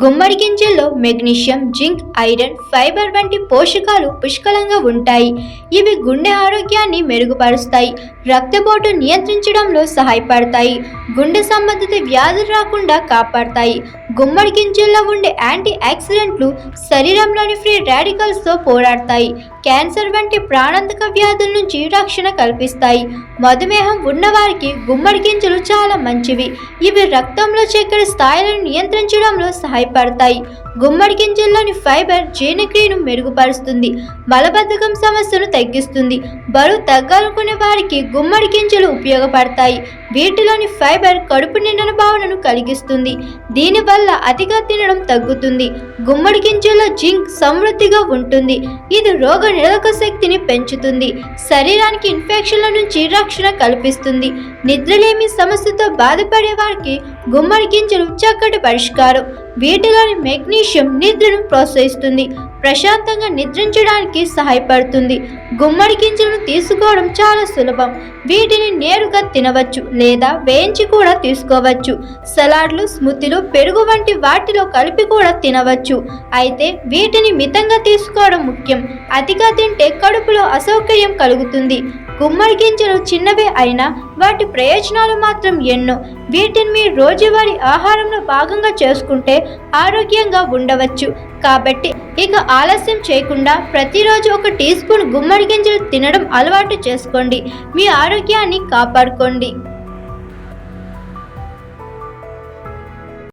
గుమ్మడి గింజల్లో magnesium, zinc, iron, fibre వంటి పోషకాలు పుష్కలంగా ఉంటాయి. ఇవి గుండె ఆరోగ్యాన్ని మెరుగుపరుస్తాయి, రక్తపోటు నియంత్రించడంలో సహాయపడతాయి, గుండె సంబంధిత వ్యాధులు రాకుండా కాపాడతాయి. గుమ్మడి గింజల్లో ఉండే యాంటీ ఆక్సిడెంట్లు శరీరంలోని ఫ్రీ రాడికల్స్తో పోరాడతాయి, క్యాన్సర్ వంటి ప్రాణాంతక వ్యాధుల నుంచి రక్షణ కల్పిస్తాయి. మధుమేహం ఉన్నవారికి గుమ్మడి గింజలు చాలా మంచివి. ఇవి రక్తంలో చక్కెర స్థాయిలను నియంత్రించడంలో సహాయపడతాయి. గుమ్మడి గింజల్లోని ఫైబర్ జీర్ణక్రియను మెరుగుపరుస్తుంది, మలబద్ధకం సమస్యను తగ్గిస్తుంది. బరువు తగ్గాలనుకునే వారికి గుమ్మడి గింజలు ఉపయోగపడతాయి. వీటిలోని ఫైబర్ కడుపు నిండిన భావనను కలిగిస్తుంది, దీనివల్ల అతిగా తినడం తగ్గుతుంది. గుమ్మడి గింజల్లో జింక్ సమృద్ధిగా ఉంటుంది, ఇది రోగ నిరోధక శక్తిని పెంచుతుంది, శరీరానికి ఇన్ఫెక్షన్ల నుంచి రక్షణ కల్పిస్తుంది. నిద్రలేమి సమస్యతో బాధపడే వారికి గుమ్మడి గింజలు చక్కటి పరిష్కారం. వీటిలోని మెగ్నీషియం నిద్రను ప్రోత్సహిస్తుంది, ప్రశాంతంగా నిద్రించడానికి సహాయపడుతుంది. గుమ్మడి గింజలను తీసుకోవడం చాలా సులభం. వీటిని నేరుగా తినవచ్చు లేదా వేయించి కూడా తీసుకోవచ్చు. సలాడ్లు, స్మూతీలు, పెరుగు వంటి వాటిలో కలిపి కూడా తినవచ్చు. అయితే వీటిని మితంగా తీసుకోవడం ముఖ్యం. అతిగా తింటే కడుపులో అసౌకర్యం కలుగుతుంది. గుమ్మడి గింజలు చిన్నవే అయినా వాటి ప్రయోజనాలు మాత్రం ఎన్నో. వీటిని మీరు రోజువారీ ఆహారంలో భాగంగా చేసుకుంటే ఆరోగ్యంగా ఉండవచ్చు. కాబట్టి ఇక ఆలస్యం చేయకుండా ప్రతిరోజు 1 టీ స్పూన్ గుమ్మడి గింజలు తినడం అలవాటు చేసుకోండి. మీ ఆరోగ్యాన్ని కాపాడుకోండి.